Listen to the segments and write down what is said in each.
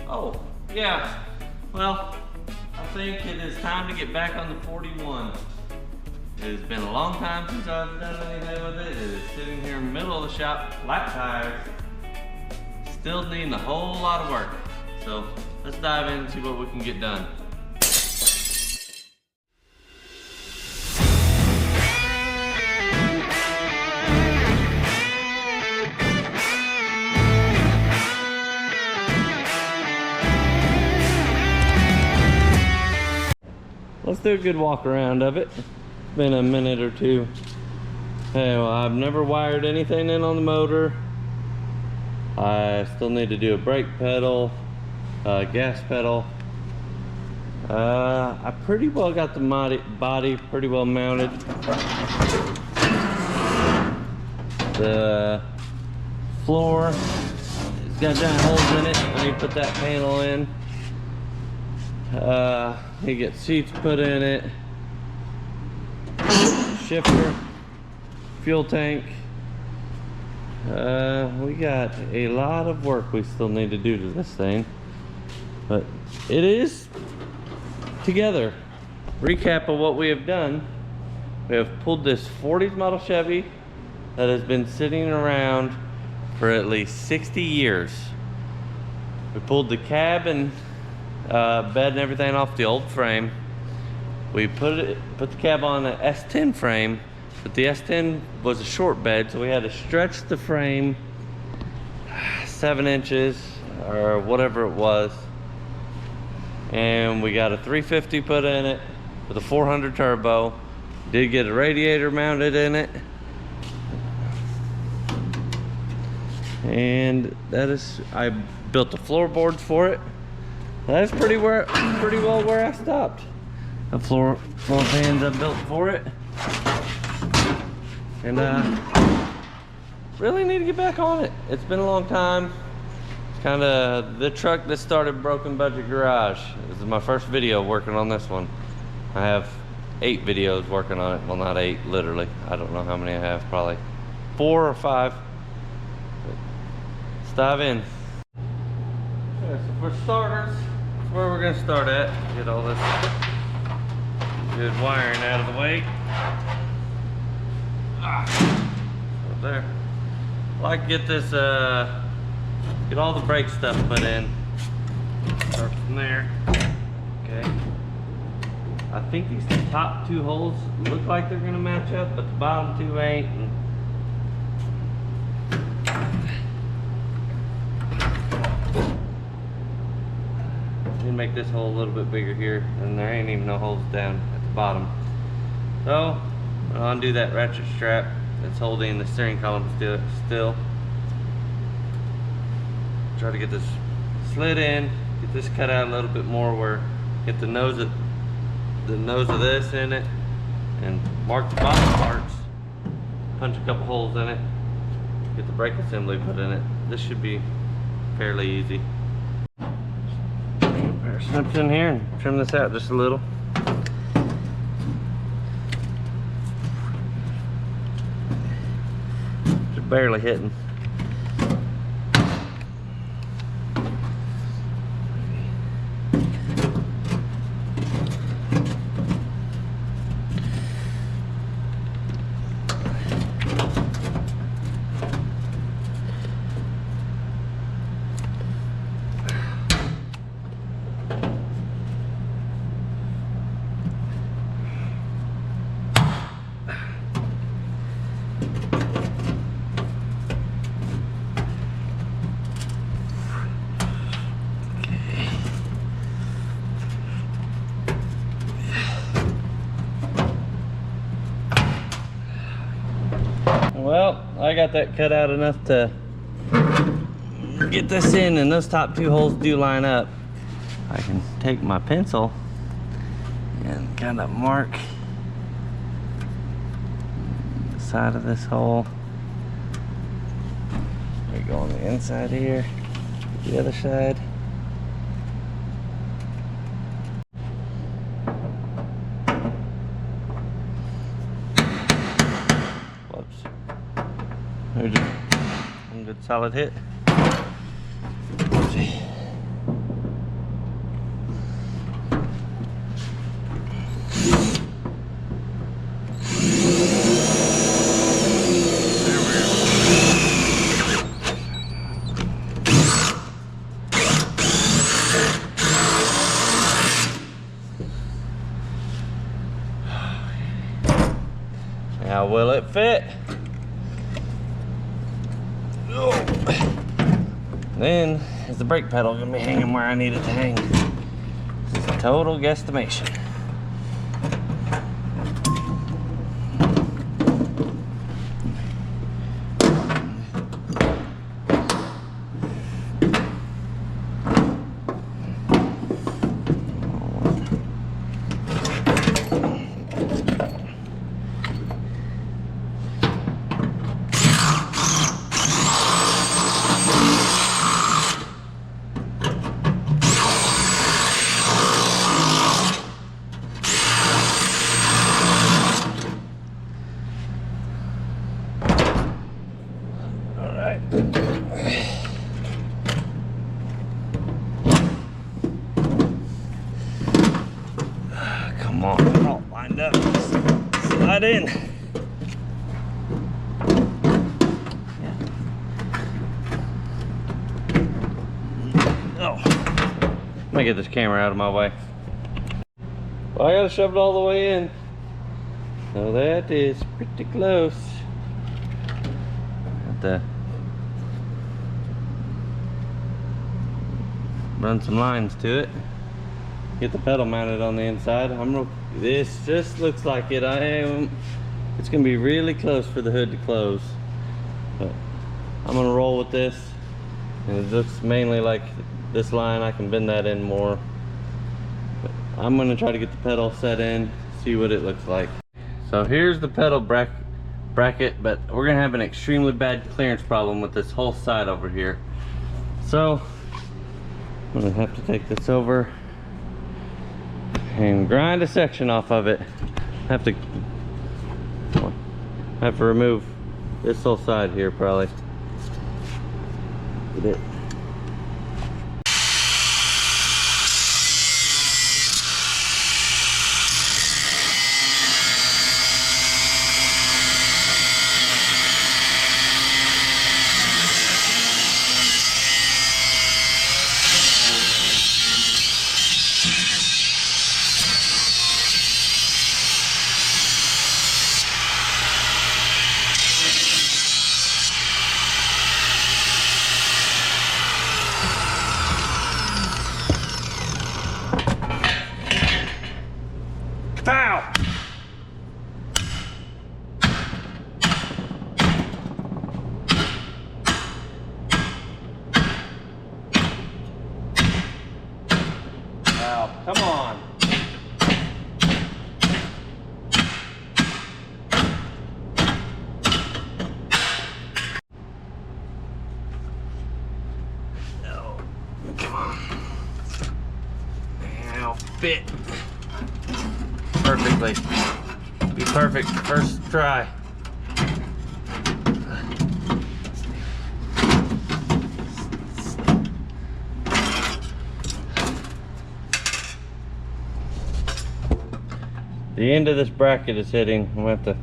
Oh, yeah. Well, I think it is time to get back on the 41. It has been a long time since I've done anything with it. It is sitting here in the middle of the shop, flat tires, still needing a whole lot of work. So let's dive in and see what we can get done. Let's do a good walk around of it. It's been a minute or two. Hey, well, I've never wired anything in on the motor. I still need to do a brake pedal, gas pedal. I pretty well got the body pretty well mounted. The floor, it's got giant holes in it. I need to put that panel in. You get seats put in it, shifter, fuel tank. We got a lot of work we still need to do to this thing, but it is together. Recap of what we have done: we have pulled this 40s model Chevy that has been sitting around for at least 60 years. We pulled the cab and bed and everything off the old frame. We put the cab on an S10 frame, but the S10 was a short bed, so we had to stretch the frame 7 inches or whatever it was, and we got a 350 put in it with a 400 turbo. Did get a radiator mounted in it, and that is, I built the floorboards for it. That's pretty well where I stopped. The floor fans I built for it, and really need to get back on it. It's been a long time. It's kind of the truck that started Broken Budget Garage. This is my first video working on this one. I have 8 videos working on it. Well, not 8, literally. I don't know how many I have. Probably 4 or 5. Let's dive in. Okay, so for starters, where we're gonna start at, get all this good wiring out of the way. Up there. I like to get this, get all the brake stuff put in. Start from there. Okay. I think these top 2 holes look like they're gonna match up, but the bottom 2 ain't. Make this hole a little bit bigger here, and there ain't even no holes down at the bottom. So I'll undo that ratchet strap that's holding the steering column still. Try to get this slid in, get this cut out a little bit more, where get the nose of this in it, and mark the bottom parts, punch a couple holes in it, get the brake assembly put in it. This should be fairly easy. Snips in here and trim this out just a little. Just barely hitting. Well, I got that cut out enough to get this in, and those top 2 holes do line up. I can take my pencil and kind of mark the side of this hole. We go on the inside here, the other side. There's a good solid hit. Then is the brake pedal gonna be hanging where I need it to hang? This is a total guesstimation. Come on, we're all lined up. Slide in. Oh, let me get this camera out of my way. Well, I gotta shove it all the way in. So that is pretty close. Have to run some lines to it. Get the pedal mounted on the inside. This just looks like it. It's gonna be really close for the hood to close. But I'm gonna roll with this. And it looks mainly like this line. I can bend that in more. But I'm gonna try to get the pedal set in, see what it looks like. So here's the pedal bracket, but we're gonna have an extremely bad clearance problem with this whole side over here. So I'm gonna have to take this over and grind a section off of it. Have to remove this whole side here probably. Get it. Pow! Wow, come on. Oh, come on. Now fit perfectly. Be perfect first try. The end of this bracket is hitting. I'm gonna have to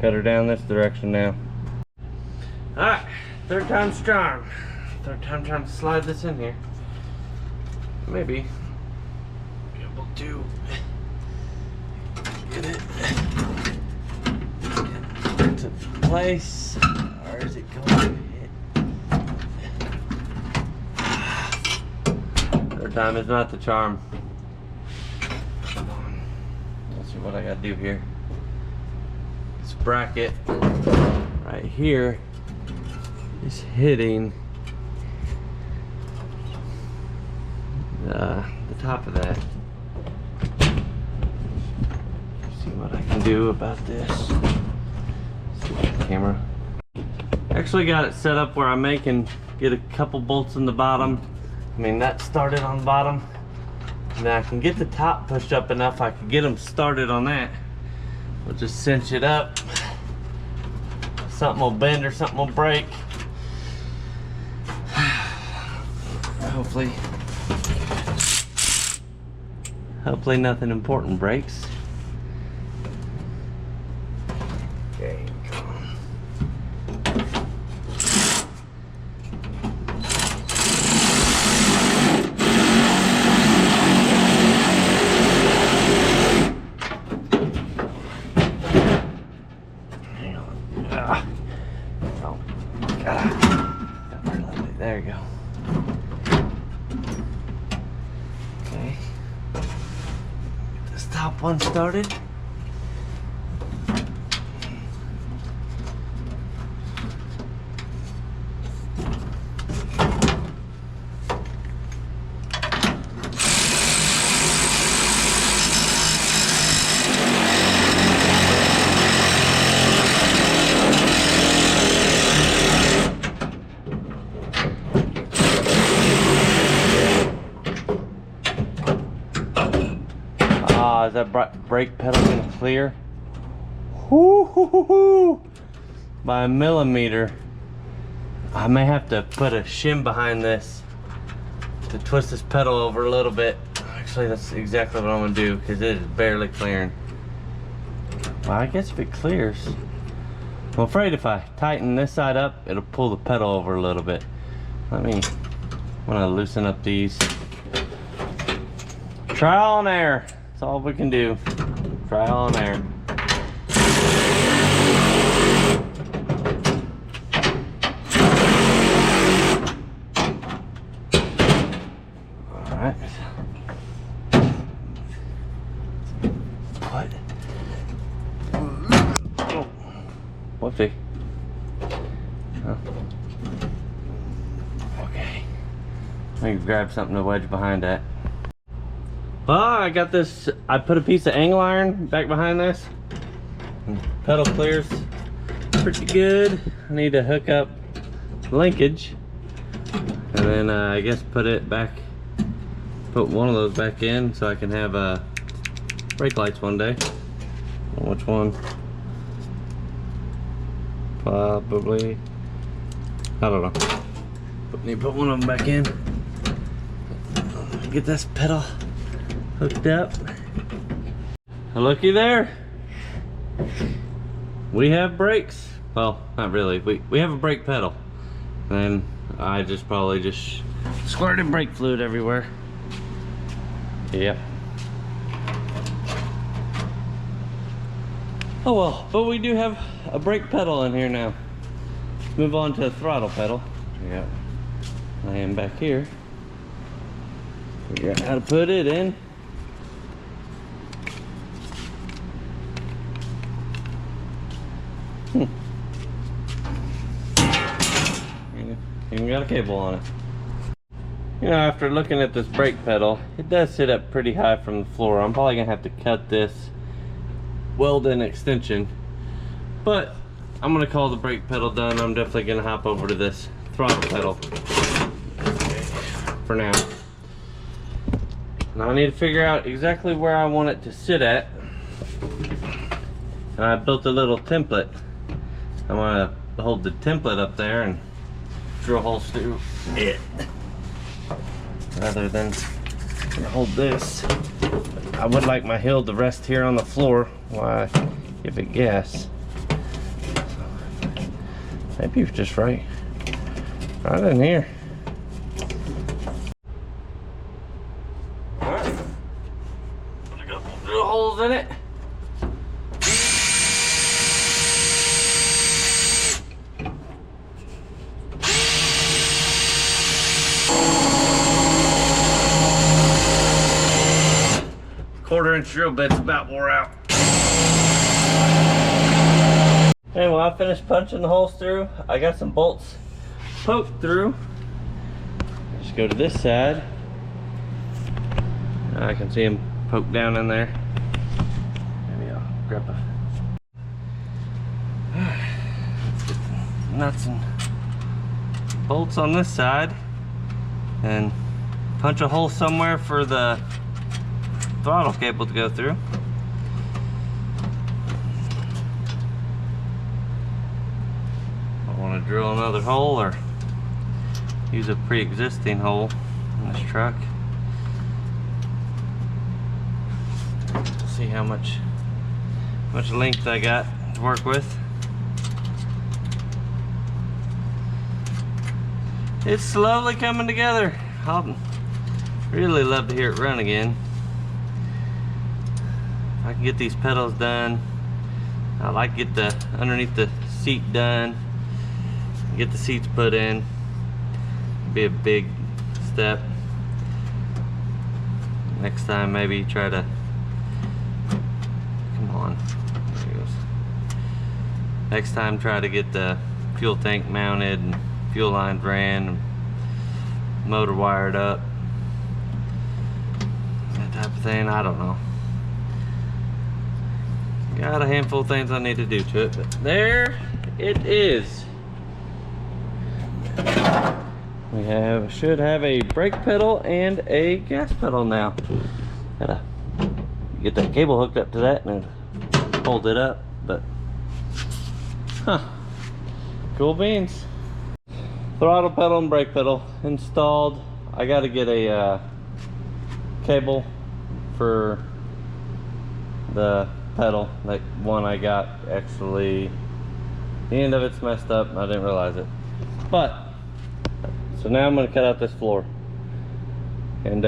cut her down this direction now. Alright, third time's charm. Third time trying to slide this in here. Maybe be able to get it into place, or is it going to hit? Third time is not the charm. Come on. Let's see what I gotta do here. This bracket right here is hitting the top of that. What I can do about this. See the camera. Actually got it set up where I can get a couple bolts in the bottom. I mean, that started on the bottom. And then I can get the top pushed up enough I can get them started on that. We'll just cinch it up. Something will bend or something will break. Hopefully nothing important breaks. Okay, come on. Hang on. Oh, God. There you go. top one started. Is that brake pedal gonna clear? Woo-hoo-hoo-hoo! By a millimeter. I may have to put a shim behind this to twist this pedal over a little bit. Actually, that's exactly what I'm gonna do because it is barely clearing. Well, I guess if it clears, I'm afraid if I tighten this side up, it'll pull the pedal over a little bit. I'm gonna loosen up these. Trial and error. That's all we can do. Trial and error. Alright. What? Oh. Whoopsie. Oh. Okay. Let me grab something to wedge behind that. Well, I got this, I put a piece of angle iron back behind this. Pedal clears pretty good. I need to hook up linkage. And then I guess put one of those back in so I can have brake lights one day. I don't know which one. Probably, I don't know. But need to put one of them back in. Get this pedal hooked up. Looky there. We have brakes. Well, not really. We have a brake pedal. And I probably just squirted brake fluid everywhere. Yep. Oh well, but we do have a brake pedal in here now. Let's move on to the throttle pedal. Yep. I am back here. Figure out how to put it in. Even got a cable on it. You know, after looking at this brake pedal, it does sit up pretty high from the floor. I'm probably gonna have to cut this weld-in extension, but I'm gonna call the brake pedal done. I'm definitely gonna hop over to this throttle pedal for now. Now I need to figure out exactly where I want it to sit at. And I built a little template. I want to hold the template up there and drill holes through it rather than hold this. I would like my heel to rest here on the floor while I give it gas. So, maybe it's just right in here. All right, I got drill holes in it. Quarter-inch drill bit's about wore out. Anyway, I finished punching the holes through. I got some bolts poked through. Just go to this side. I can see them poked down in there. Maybe I'll grab a nuts and bolts on this side and punch a hole somewhere for the throttle cable to go through. I want to drill another hole or use a pre-existing hole in this truck. See how much length I got to work with. It's slowly coming together. I'll really love to hear it run again. I can get these pedals done. I like to get the underneath the seat done. Get the seats put in. Be a big step. Next time maybe try to on. There it goes. Next time, try to get the fuel tank mounted and fuel lines ran and motor wired up. That type of thing, I don't know. Got a handful of things I need to do to it, but there it is. We should have a brake pedal and a gas pedal now. Gotta get that cable hooked up to that and hold it up, but cool beans. Throttle pedal and brake pedal installed. I gotta get a cable for the pedal. Like one I got, actually the end of it's messed up and I didn't realize it. But so now I'm going to cut out this floor, and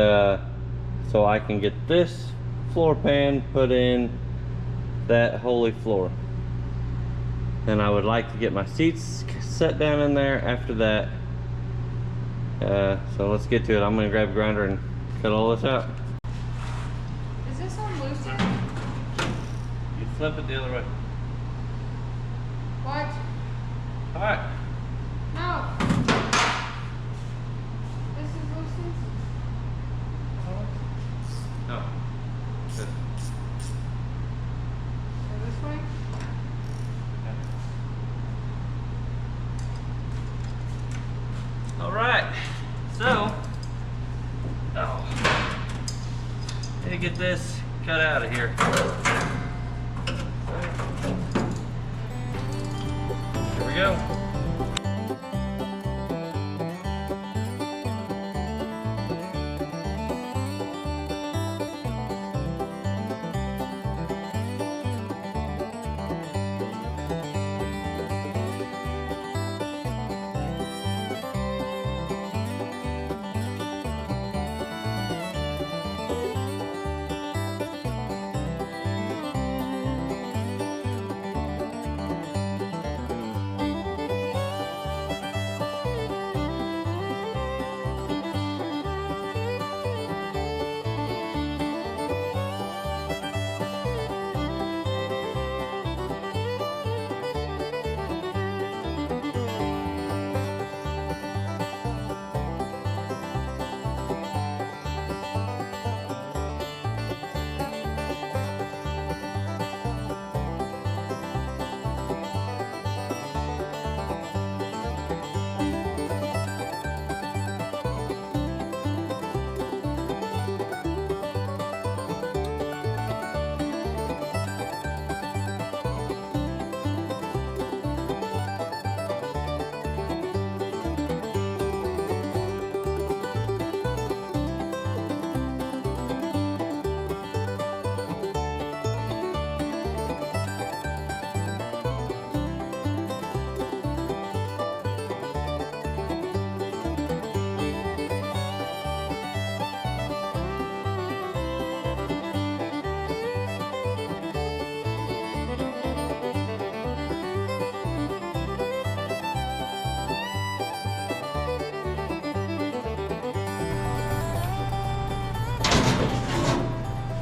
so I can get this floor pan put in that holy floor. And I would like to get my seats set down in there after that. So let's get to it. I'm going to grab a grinder and cut all this out. Is this on loosen? You flip it the other way. What? Alright. No. This is loosened? No. Good. So this way? Alright. So, need to get this cut out of here. Here we go.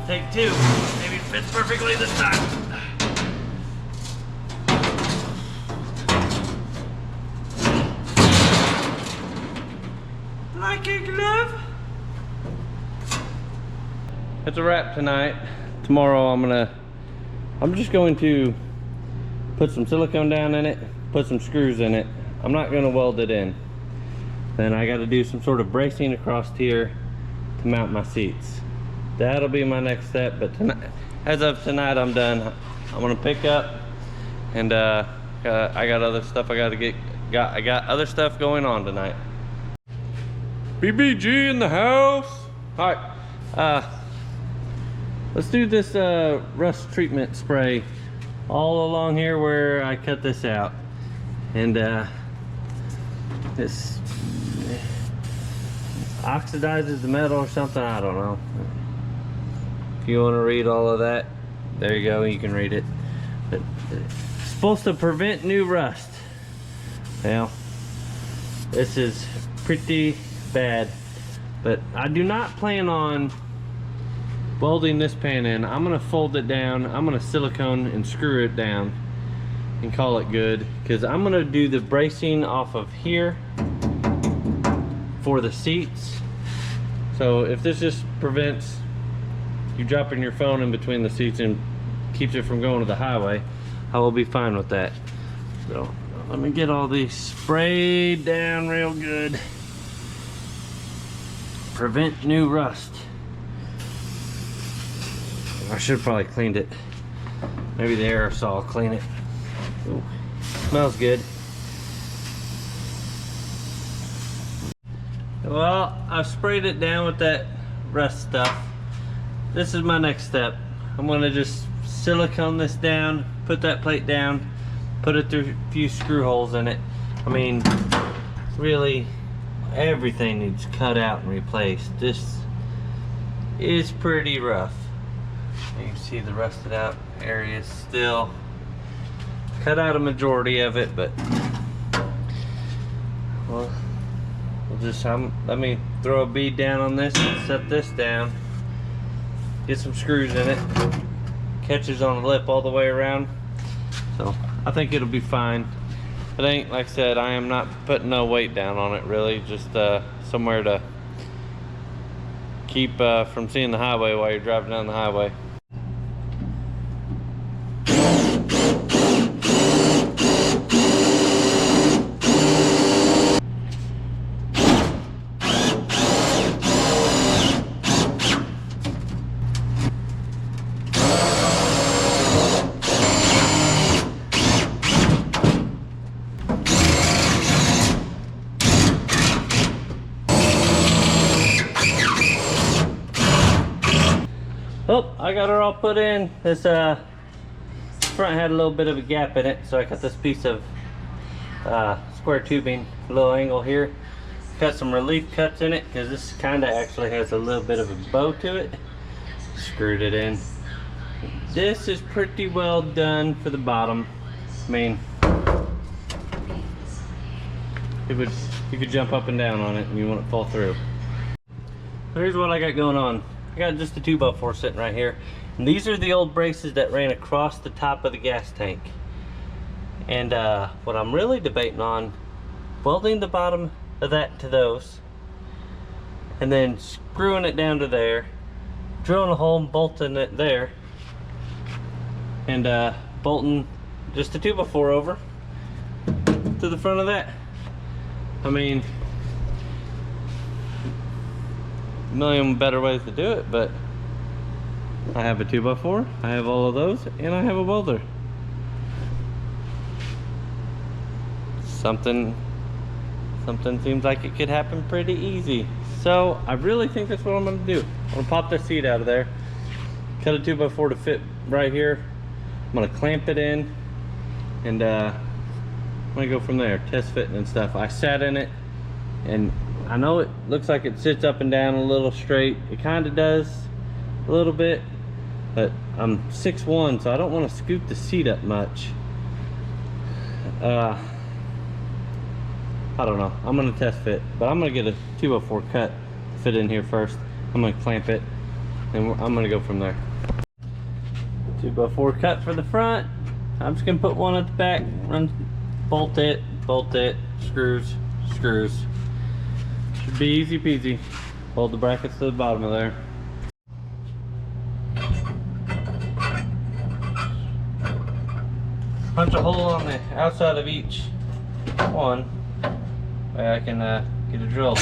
Take two. Maybe it fits perfectly this time. Like a glove. It's a wrap tonight. Tomorrow I'm just going to put some silicone down in it, put some screws in it. I'm not going to weld it in. Then I got to do some sort of bracing across here to mount my seats. That'll be my next step, but tonight, as of tonight, I'm done. I'm gonna pick up, and I got other stuff I gotta get. I got other stuff going on tonight. BBG in the house. All right, let's do this rust treatment spray all along here where I cut this out, and this oxidizes the metal or something. I don't know. If you want to read all of that, there you go, you can read it. But it's supposed to prevent new rust. Well, this is pretty bad, but I do not plan on welding this pan in. I'm gonna fold it down. I'm gonna silicone and screw it down and call it good, because I'm gonna do the bracing off of here for the seats. So if this just prevents you dropping your phone in between the seats and keeps it from going to the highway, I will be fine with that. So let me get all these sprayed down real good. Prevent new rust. I should probably cleaned it. Maybe the aerosol will clean it. Ooh, smells good. Well, I've sprayed it down with that rust stuff. This is my next step. I'm gonna just silicone this down, put that plate down, put it through a few screw holes in it. I mean, really, everything needs cut out and replaced. This is pretty rough. You can see the rusted out areas still. Cut out a majority of it, but well, we'll just let me throw a bead down on this and set this down. Get some screws in it. Catches on the lip all the way around. So I think it'll be fine. It ain't, like I said, I am not putting no weight down on it really. Just somewhere to keep from seeing the highway while you're driving down the highway. Oh, I got her all put in. This front had a little bit of a gap in it, so I got this piece of square tubing, a little angle here. Got some relief cuts in it because this kind of actually has a little bit of a bow to it. Screwed it in. This is pretty well done for the bottom. I mean, you could jump up and down on it and you won't fall through. So here's what I got going on. I got just a 2x4 sitting right here. And these are the old braces that ran across the top of the gas tank. And what I'm really debating on, welding the bottom of that to those, and then screwing it down to there, drilling a hole and bolting it there, and bolting just a 2x4 over to the front of that. I mean, a million better ways to do it, but I have a 2x4, I have all of those, and I have a welder. Something seems like it could happen pretty easy. So I really think that's what I'm gonna do. I'm gonna pop this seat out of there, cut a 2x4 to fit right here. I'm gonna clamp it in, and I'm gonna go from there, test fitting and stuff. I sat in it, and I know it looks like it sits up and down a little straight. It kind of does a little bit, but I'm 6'1", so I don't want to scoot the seat up much. I don't know. I'm gonna test fit, but I'm gonna get a 2x4 cut to fit in here first. I'm gonna clamp it, and I'm gonna go from there. 2x4 cut for the front. I'm just gonna put one at the back, bolt it, screws. Should be easy peasy. Hold the brackets to the bottom of there. Punch a hole on the outside of each one. Way I can get a drill.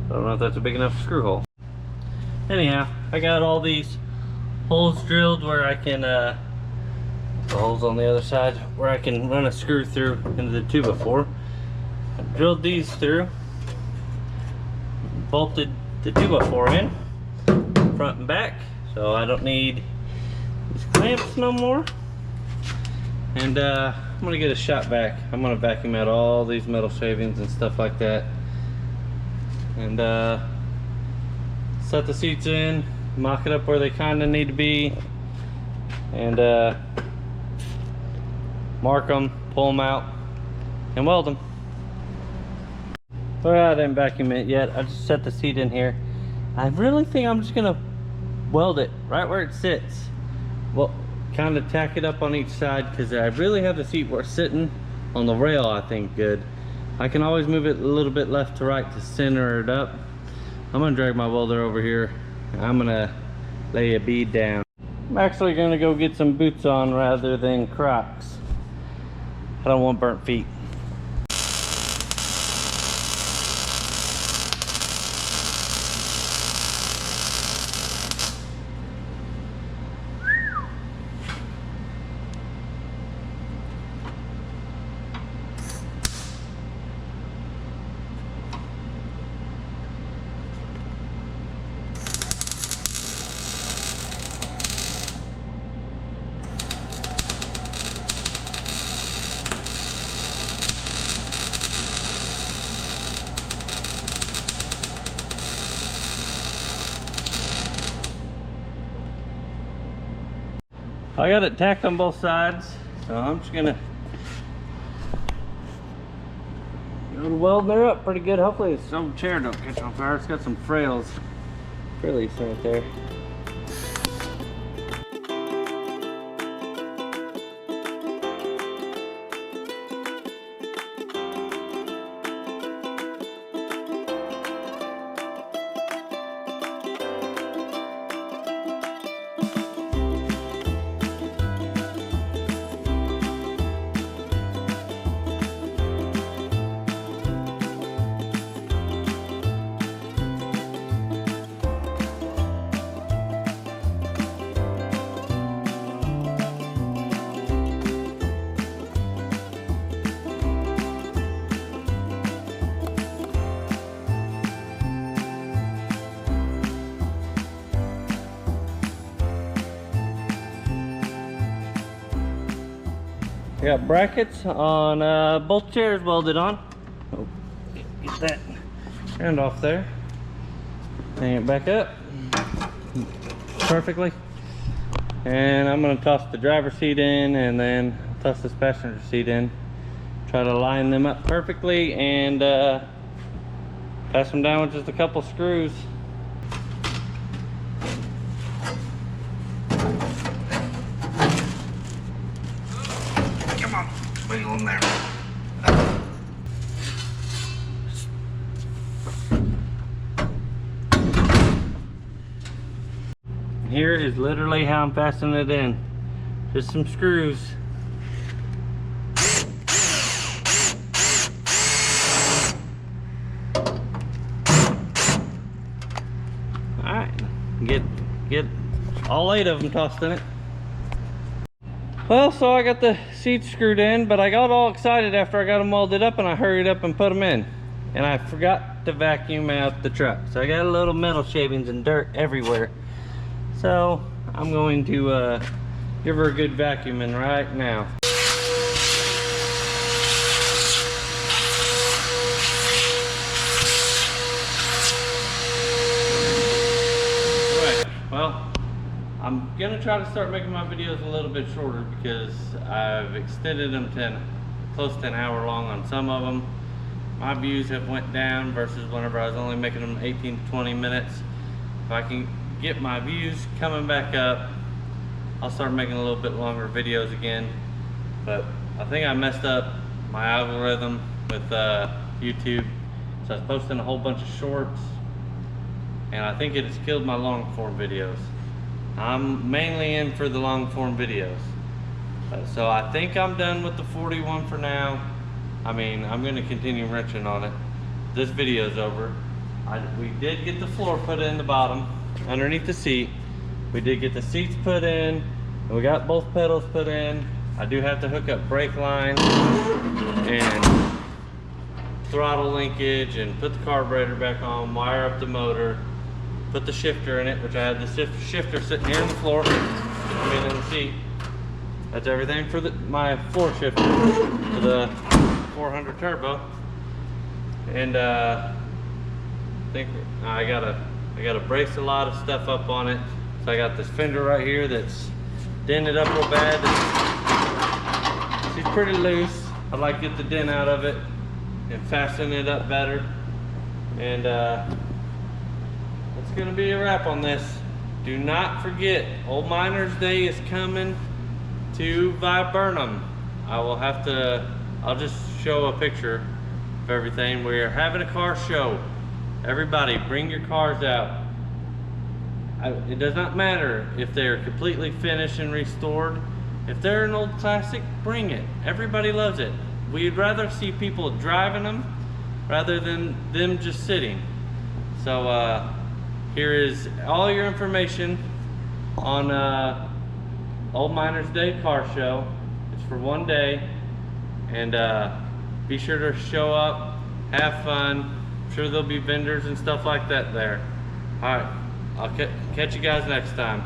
I don't know if that's a big enough screw hole. Anyhow, I got all these holes drilled where I can, the holes on the other side, where I can run a screw through into the 2x4. I drilled these through, bolted the 2x4 in, front and back, so I don't need these clamps no more. And I'm gonna get a shop vac. I'm gonna vacuum out all these metal shavings and stuff like that, and set the seats in, mock it up where they kind of need to be, and mark them, pull them out, and weld them. Well, I didn't vacuum it yet. I just set the seat in here. I really think I'm just gonna weld it right where it sits. Well, kind of tack it up on each side, because I really have the seat where it's sitting on the rail, I think, good. I can always move it a little bit left to right to center it up. I'm gonna drag my welder over here. I'm gonna lay a bead down. I'm actually gonna go get some boots on rather than Crocs. I don't want burnt feet. I got it tacked on both sides, so I'm just gonna go to welding her up pretty good. Hopefully this old chair don't catch on fire. It's got some frails right there. I got brackets on both chairs welded on. Oh, get that end off there. Hang it back up perfectly. And I'm gonna toss the driver's seat in and then toss this passenger seat in. Try to line them up perfectly and pass them down with just a couple screws. Wiggle in there. Here is literally how I'm fastening it in. Just some screws. Alright, get all 8 of them tossed in it. Well, so I got the seats screwed in, but I got all excited after I got them welded up and I hurried up and put them in. And I forgot to vacuum out the truck. So I got a little metal shavings and dirt everywhere. So I'm going to give her a good vacuuming right now. Alright, well, I'm gonna try to start making my videos a little bit shorter because I've extended them close to an hour long on some of them. My views have went down versus whenever I was only making them 18 to 20 minutes. If I can get my views coming back up, I'll start making a little bit longer videos again. But I think I messed up my algorithm with YouTube. So I was posting a whole bunch of shorts and I think it has killed my long form videos. I'm mainly in for the long form videos. So I think I'm done with the 41 for now. I mean, I'm going to continue wrenching on it. This video's over. We did get the floor put in the bottom, underneath the seat. We did get the seats put in, and we got both pedals put in. I do have to hook up brake lines and throttle linkage and put the carburetor back on, wire up the motor, put the shifter in it, which I had the shifter sitting here on the floor, in the seat. That's everything for my floor shifter for the 400 turbo. And I think I gotta I gotta brace a lot of stuff up on it. So I got this fender right here that's dented up real bad. She's pretty loose. I'd like to get the dent out of it and fasten it up better. And that's gonna be a wrap on this. Do not forget, Old Miners Day is coming to Viburnum. I'll just show a picture of everything. We are having a car show. Everybody, bring your cars out. It does not matter if they're completely finished and restored. If they're an old classic, bring it. Everybody loves it. We'd rather see people driving them rather than them just sitting. So here is all your information on Old Miners Day car show. It's for one day, and be sure to show up, have fun. I'm sure there'll be vendors and stuff like that there. All right, I'll catch you guys next time.